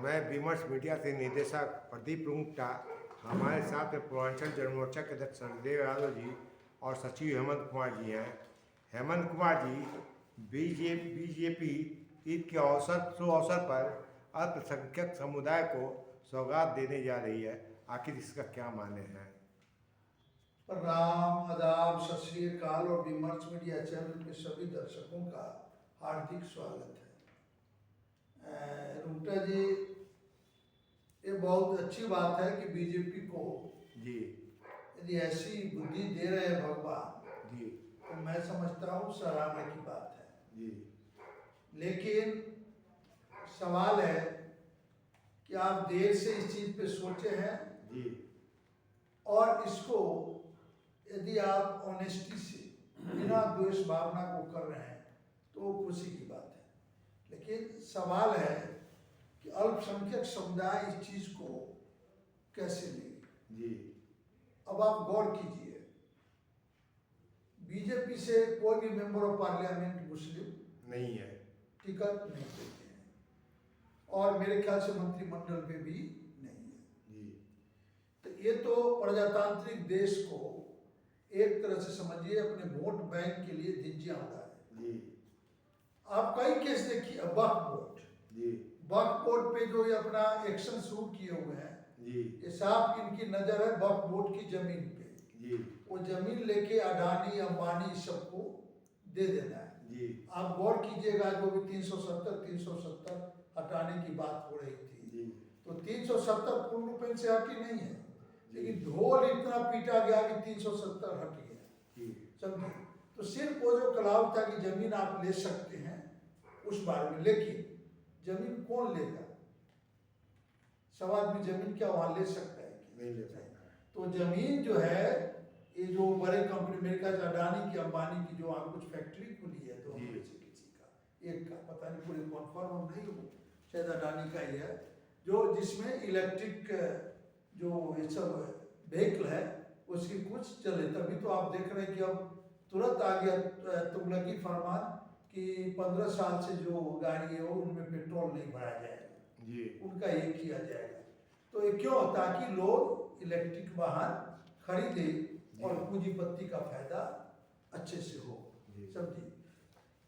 मैं विमर्श मीडिया से निदेशक प्रदीप रुंगटा, हमारे साथ में पूर्वांचल जनमोर्चा के अध्यक्ष सरदेव यादव जी और सचिव हेमंत कुमार जी हैं। हेमंत कुमार जी, बीजेपी ईद के शुभ अवसर पर अल्पसंख्यक समुदाय को सौगात देने जा रही है, आखिर इसका क्या माने हैं? प्रणाम, आदाब, सत श्री अकाल और विमर्श मीडिया चैनल के सभी दर्शकों का हार्दिक स्वागत है। रुंगटा जी, ये बहुत अच्छी बात है कि बीजेपी को जी यदि ऐसी बुद्धि दे रहे हैं भगवान जी तो मैं समझता हूँ सराहना की बात है। जी लेकिन सवाल है कि आप देर से इस चीज पे सोचे हैं जी और इसको यदि आप ऑनेस्टी से बिना द्वेष भावना को कर रहे हैं तो खुशी की बात है। लेकिन सवाल है कि अल्पसंख्यक समुदाय इस चीज को कैसे लेगी। जी अब आप गौर कीजिए, बीजेपी से कोई भी मेंबर ऑफ पार्लियामेंट मुस्लिम नहीं है, टिकट नहीं देते हैं और मेरे ख्याल से मंत्रिमंडल में भी नहीं है। जी तो ये तो प्रजातांत्रिक देश को एक तरह से समझिए अपने वोट बैंक के लिए धिज्जियां उड़ा है। जी आप कई केस देखिए, वक्फ बोर्ड, जी वक्फ बोर्ड पे जो ये अपना एक्शन शुरू किए हुए हैं, जी ये साफ इनकी नजर है वक्फ बोर्ड की जमीन पे। जी वो जमीन लेके अडानी अंबानी सबको दे देना है। जी आप गौर कीजिएगा, जो भी 370 हटाने की बात हो रही थी, जी तो 370 पूर्ण रूप से हटी नहीं है, लेकिन ढोल इतना पीटा गया कि 370 हट गया। जी समझे? तो सिर्फ वो जो कलाव था कि जमीन आप ले सकते हैं उस बारे में, लेकिन जमीन कौन लेगा? सब आदमी जमीन क्या वहां ले सकता है कि? नहीं ले सकता। तो जमीन जो है, ये जो बड़े कंपनी मेरे ख्याल से अडानी की अंबानी की जो वहाँ कुछ फैक्ट्री खुली है, तो में से किसी का एक का पता नहीं, पूरे कॉन्फर्म नहीं हो, शायद अडानी का ही है, जो जिसमें इलेक्ट्रिक जो ये सब व्हीकल है उसकी कुछ चले। तभी तो आप देख रहे हैं कि अब तुरंत आ गया तुगलकी फरमान कि 15 साल से जो गाड़ी है वो उनमें पेट्रोल नहीं भराया जाएगा जी उनका ये किया जाएगा। तो ये क्यों? ताकि लोग इलेक्ट्रिक वाहन खरीदे और पूंजीपति का फायदा अच्छे से हो। समझिए?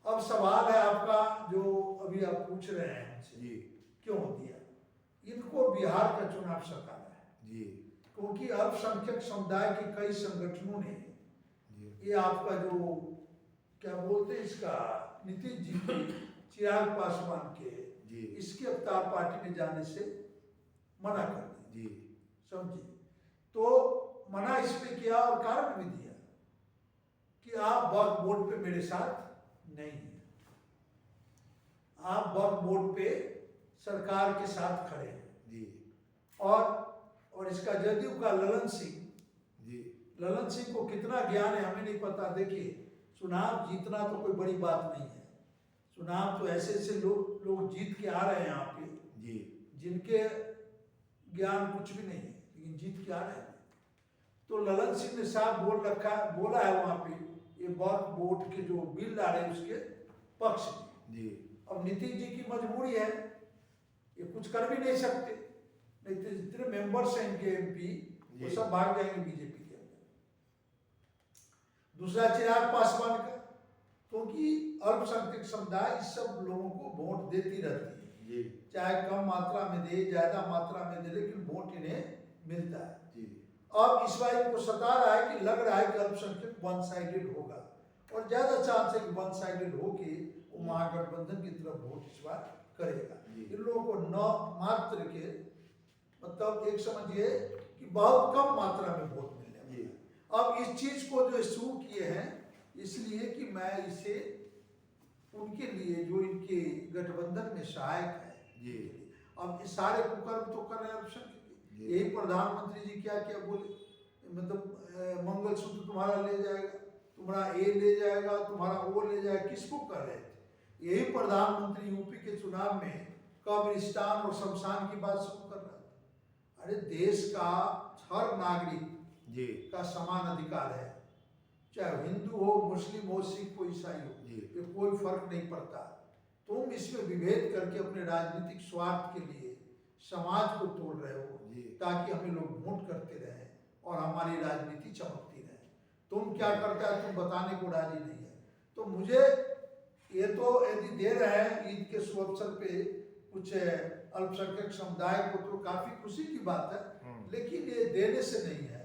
अब सवाल है आपका जो अभी आप पूछ रहे हैं हमसे, जी क्यों दिया? इनको बिहार का चुनाव सताना है जी क्योंकि अल्पसंख्यक समुदाय के कई संगठनों ने जी ये आपका जो क्या बोलते हैं इसका, नीतीश जी की, चिराग पासवान के, जी इसके अवतार पार्टी में जाने से मना कर दिया। जी समझिए? तो मना इसलिए किया और कारण भी दिया कि आप वक्फ बोर्ड पे मेरे साथ नहीं हैं, आप वक्फ बोर्ड पे सरकार के साथ खड़े हैं। जी और इसका जदयू का ललन सिंह को कितना ज्ञान है हमें नहीं पता। देखिए, चुनाव जीतना तो कोई बड़ी बात नहीं है, चुनाव तो ऐसे ऐसे लोग जीत के आ रहे हैं यहाँ पे जी जिनके ज्ञान कुछ भी नहीं है, लेकिन जीत के आ रहे हैं। तो ललन सिंह ने साफ बोला है वहां पे, ये वक्फ बोर्ड के जो बिल आ रहे हैं उसके पक्ष में। जी अब नीतीश जी की मजबूरी है, ये कुछ कर भी नहीं सकते, नहीं तो जितने मेंबर्स हैं इनके एमपी वो सब भाग जाएंगे बीजेपी के अंदर। दूसरा चिराग पासवान का, क्योंकि अल्पसंख्यक समुदाय इस सब लोगों को वोट देती रहती है जी चाहे कम मात्रा में दे ज्यादा मात्रा में दे, लेकिन वोट इन्हें मिलता है। जी अब इस बार इनको सता रहा है कि लग रहा है कि अल्पसंख्यक वन साइडेड होगा और ज्यादा चांस है कि वन साइडेड होके वो महागठबंधन की तरफ वोट इस बार करेगा। इन लोगों को न मात्र के मतलब एक समझिए कि बहुत कम मात्रा में वोट मिलने वाला है। अब इस चीज को जो शुरू किए हैं इसलिए कि मैं इसे उनके लिए जो इनके गठबंधन में सहायक है जी अब इस सारे कुकर्म तो कर रहे हैं अल्पसंख्यक। यही प्रधानमंत्री जी क्या क्या बोले, मतलब मंगलसूत्र तुम्हारा ले जाएगा, तुम्हारा ये ले जाएगा, तुम्हारा वो ले जाएगा, किसको कर रहे थे? यही प्रधानमंत्री यूपी के चुनाव में कब्रिस्तान और शमशान की बात शुरू कर रहा था। अरे देश का हर नागरिक जी का समान अधिकार है, चाहे हिंदू हो, मुस्लिम हो, सिख हो, ईसाई हो, ये कोई फर्क नहीं पड़ता। तुम इसमें विभेद करके अपने राजनीतिक स्वार्थ के लिए समाज को तोड़ रहे हो जी। ताकि हमें लोग वोट करते रहें और हमारी राजनीति चमकती रहे। तुम क्या करता है तुम बताने को राजी नहीं है। तो मुझे ये तो यदि दे रहे हैं ईद के शुभ अवसर पे कुछ अल्पसंख्यक समुदाय को तो काफी खुशी की बात है, लेकिन ये देने से नहीं है।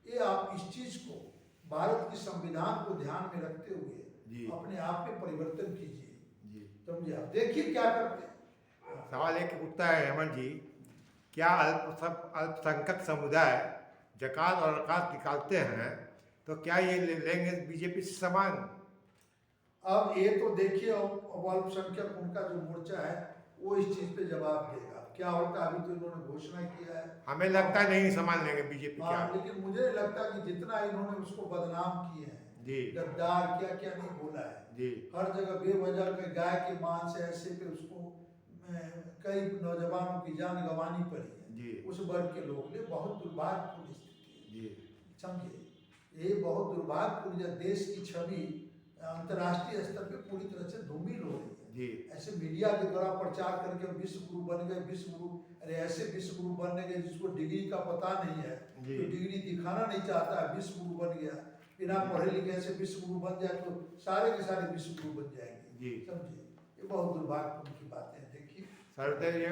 ये आप इस चीज को भारत की संविधान को ध्यान में रखते हुए अपने आप में परिवर्तन कीजिए। समझे? आप देखिए क्या करते हैं। सवाल एक उठता है हेमंत जी, क्या अल्पसंख्यक समुदाय जकात और रकात निकालते हैं तो क्या ये लेंगे बीजेपी से सामान? अब ये तो देखिए, अब अल्पसंख्यक उनका जो मोर्चा है वो इस चीज पे जवाब देगा। क्या होता है अभी तो इन्होंने घोषणा किया है। हमें लगता नहीं सामान लेंगे बीजेपी। क्या? लेकिन मुझे नहीं लगता कि जितना इन्होंने उसको बदनाम किए हैं, जी, गद्दार क्या क्या नहीं बोला है जी, हर जगह बेवजह के गाय के मांस ऐसे पे उसको कई नौजवानों की जान गंवानी पड़ी है जी। उस वर्ग के लोग ने। बहुत दुर्भाग्यपूर्ण स्थिति है। जी, समझे? ये बहुत दुर्भाग्यपूर्ण, देश की छवि अंतर्राष्ट्रीय स्तर पे पूरी तरह से धूमिल हो रही है। जी। ऐसे मीडिया के द्वारा प्रचार करके विश्व गुरु बन गए, विश्व गुरु। अरे ऐसे विश्व गुरु बनने गए जिसको डिग्री का पता नहीं है, जो डिग्री दिखाना नहीं चाहता है, विश्व गुरु बन गया। बिना पढ़े लिखे से विश्व गुरु बन जाए तो सारे के सारे विश्व गुरु बन जाएंगे। समझे? ये बहुत दुर्भाग्यपूर्ण की बातें हैं। देखिए सर ये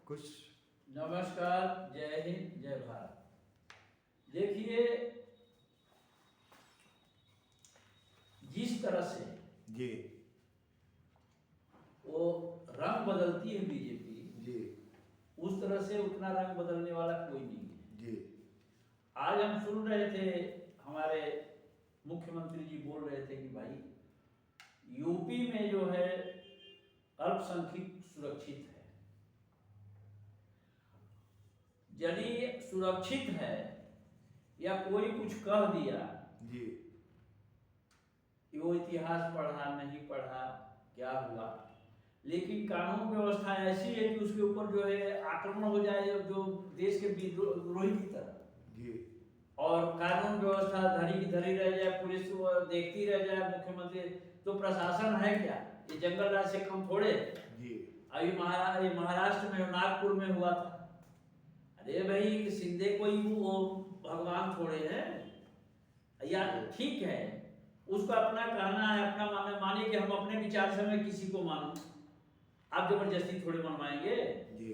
कुछ। नमस्कार, जय हिंद, जय भारत। देखिए, जिस तरह से जी वो रंग बदलती है बीजेपी, जी, उस तरह से उतना रंग बदलने वाला कोई नहीं है। जी। आज हम सुन रहे थे, हमारे मुख्यमंत्री जी बोल रहे थे कि भाई यूपी में जो है अल्पसंख्यक सुरक्षित है। यदि सुरक्षित है या कोई कुछ कह दिया जी, वो इतिहास पढ़ा नहीं पढ़ा क्या हुआ, लेकिन कानून व्यवस्था ऐसी है कि उसके ऊपर जो है आक्रमण हो जाए जो देश के विद्रोही की तरह, जी, और कानून व्यवस्था धरी की धरी रह जाए, पुलिस देखती रह जाए, मुख्यमंत्री, तो प्रशासन है क्या? ये जंगल राज से कम थोड़े। जी। अभी महाराष्ट्र में नागपुर में हुआ था। अरे भाई, सिंधे कोई वो भगवान थोड़े है यार। ठीक है, उसको अपना कहना है, अपना मानिए कि हम अपने विचार से मैं किसी को मानूं, आप जबरदस्ती थोड़े मनवाएंगे। जी।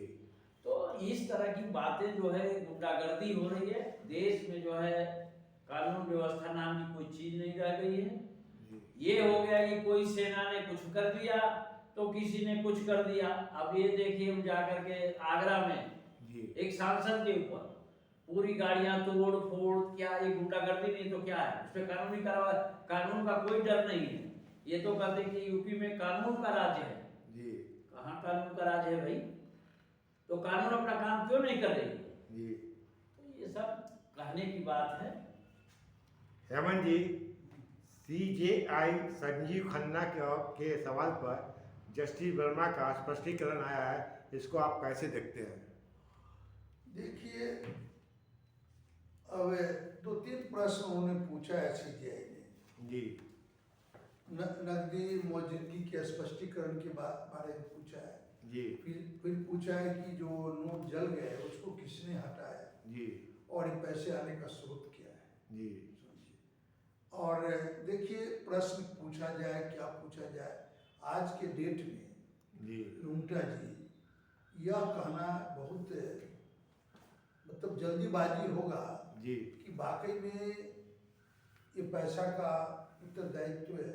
तो इस तरह की बातें जो है, गुंडागर्दी हो रही है देश में, जो है कानून व्यवस्था नाम की कोई चीज नहीं रह गई है। ये हो गया कि कोई सेना ने कुछ कर दिया तो किसी ने कुछ कर दिया। अब ये देखिए, हम जाकर के आगरा में एक सांसद के ऊपर पूरी गाड़ियां तोड़ फोड़, क्या ये गुंडागर्दी नहीं तो क्या है? उस पर कानूनी कार्रवाई, कानून का कोई डर नहीं है। ये तो कहते कि यूपी में कानून का राज है। कहाँ कानून का राज है भाई? तो कानून अपना काम क्यों नहीं कर रही? तो ये सब कहने की बात है। हेमंत जी, सीजेआई संजीव खन्ना के सवाल पर जस्टिस वर्मा का स्पष्टीकरण आया है, इसको आप कैसे देखते हैं? देखिए, अब 2-3 प्रश्न उन्होंने पूछा है सीजीआई ने। जी। नकदी मौजूदगी के स्पष्टीकरण के बारे में पूछा है जी। फिर पूछा है कि जो नोट जल गए उसको किसने हटाया जी, और ये पैसे आने का स्रोत क्या है। जी। और देखिए, प्रश्न पूछा जाए, क्या पूछा जाए, आज के डेट में जी, रुंगटा जी यह कहना बहुत मतलब जल्दीबाजी होगा जी, कि वाकई में ये पैसा का उत्तरदायित्व है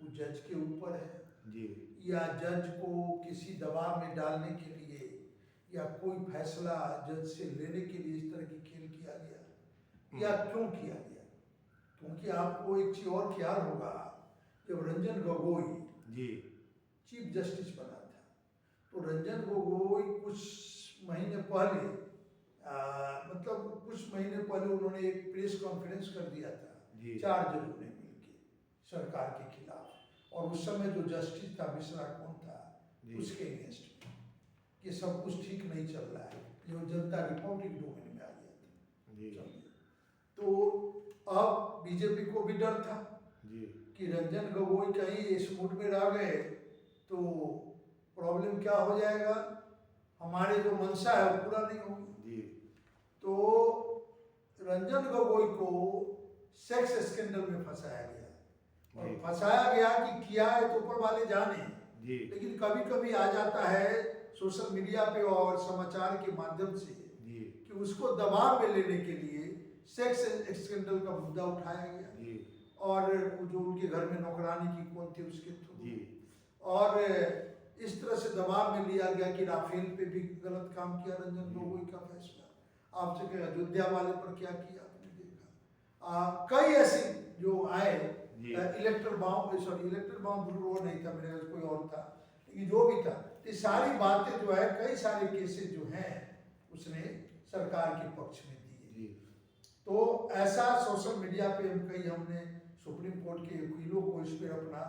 वो जज के ऊपर है, जी, या जज को किसी दबाव में डालने के लिए या कोई फैसला जज से लेने के लिए इस तरह की खेल किया गया, या क्यों किया गया। क्योंकि आपको एक चीज और ख्याल होगा, जब रंजन गोगोई जी, चीफ जस्टिस बना था तो रंजन गोगोई कुछ महीने पहले मतलब कुछ महीने पहले उन्होंने एक प्रेस कॉन्फ्रेंस कर दिया था 4 जजों ने मिलकर सरकार के खिलाफ, और उस समय जो जस्टिस था मिश्रा कौन था, उसके अगेंस्ट ये सब कुछ ठीक नहीं चल रहा है, जो जनता की पब्लिक डोमेन में आ गया था। तो अब बीजेपी को भी डर था कि रंजन गोगोई कहीं इस मूड में रह गए तो प्रॉब्लम क्या हो जाएगा, हमारे जो मंशा है वो पूरा नहीं होगी। जी तो रंजन गोगोई को सेक्स स्कैंडल में फंसाया गया और जी। फंसाया गया कि किया है तो ऊपर वाले जाने, जी लेकिन कभी कभी आ जाता है सोशल मीडिया पे और समाचार के माध्यम से जी कि उसको दबाव में लेने के लिए सेक्स स्कैंडल का मुद्दा उठाया गया जी और जो उनके घर में नौकरानी की कौन थी उसके थ्रू, जी और इस तरह से दबाव में लिया गया कि राफेल पे भी गलत काम किया रंजन गोगोई का फैसला, आपसे कहे अयोध्या वाले पर क्या किया आपने देखा। कई ऐसे जो आए, जी। इलेक्ट्रल बाउंड वो नहीं था, मेरे कोई और था, लेकिन जो भी था, ये सारी बातें जो है कई सारे केसेस जो हैं उसने सरकार के पक्ष में दिए। जी तो ऐसा सोशल मीडिया पे हमने सुप्रीम कोर्ट के वकीलों को इस पर अपना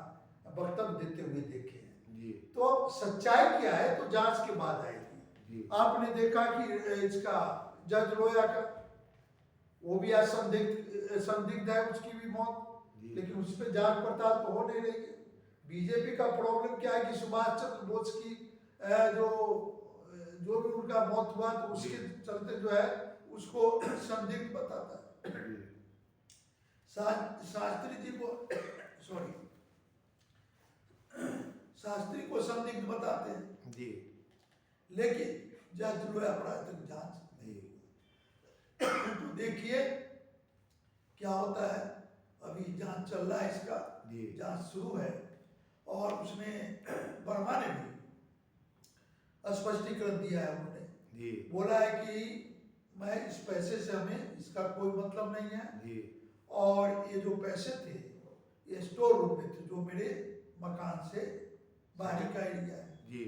वक्तव्य देते हुए देखे हैं। जी तो अब सच्चाई क्या है तो जांच के बाद आएगी। जी आपने देखा कि इसका जज लोया का वो भी आज संदिग्ध है, उसकी भी मौत, जी। लेकिन उस पर जांच पड़ताल तो हो नहीं रही है। बीजेपी का प्रॉब्लम क्या है कि सुभाष चंद्र बोस की जो भी उनका मौत हुआ तो उसके चलते जो है उसको संदिग्ध बताता है। शास्त्री जी को शास्त्री को संदिग्ध बताते हैं, जी लेकिन जज लोया प्राथमिक जांच नहीं हुई। तो देखिए क्या होता है, अभी जांच चल रहा है, इसका जी। जांच शुरू है और उसमें वर्मा ने भी स्पष्टीकरण दिया है। उन्होंने जी बोला है कि मैं इस पैसे से हमें इसका कोई मतलब नहीं है जी और ये जो पैसे थे ये स्टोर रूम में थे जो मेरे मकान से बाहर का एरिया है, जी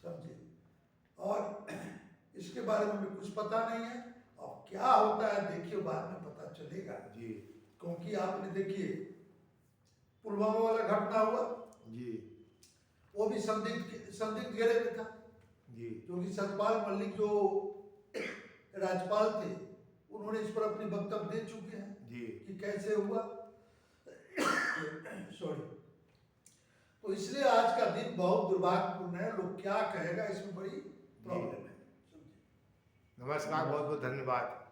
समझे, और इसके बारे में हमें कुछ पता नहीं है। अब क्या होता है देखिए बाद में पता चलेगा, जी क्योंकि आपने देखिए पुलवामा वाला घटना हुआ, जी वो भी संदिग्ध घेरे में था, जी क्योंकि सतपाल मलिक जो राज्यपाल थे उन्होंने इस पर अपनी वक्तव्य दे चुके हैं जी कि कैसे हुआ। सॉरी। तो इसलिए आज का दिन बहुत दुर्भाग्यपूर्ण है, लोग क्या कहेगा इसमें बड़ी प्रॉब्लम है। नमस्कार, बहुत बहुत धन्यवाद।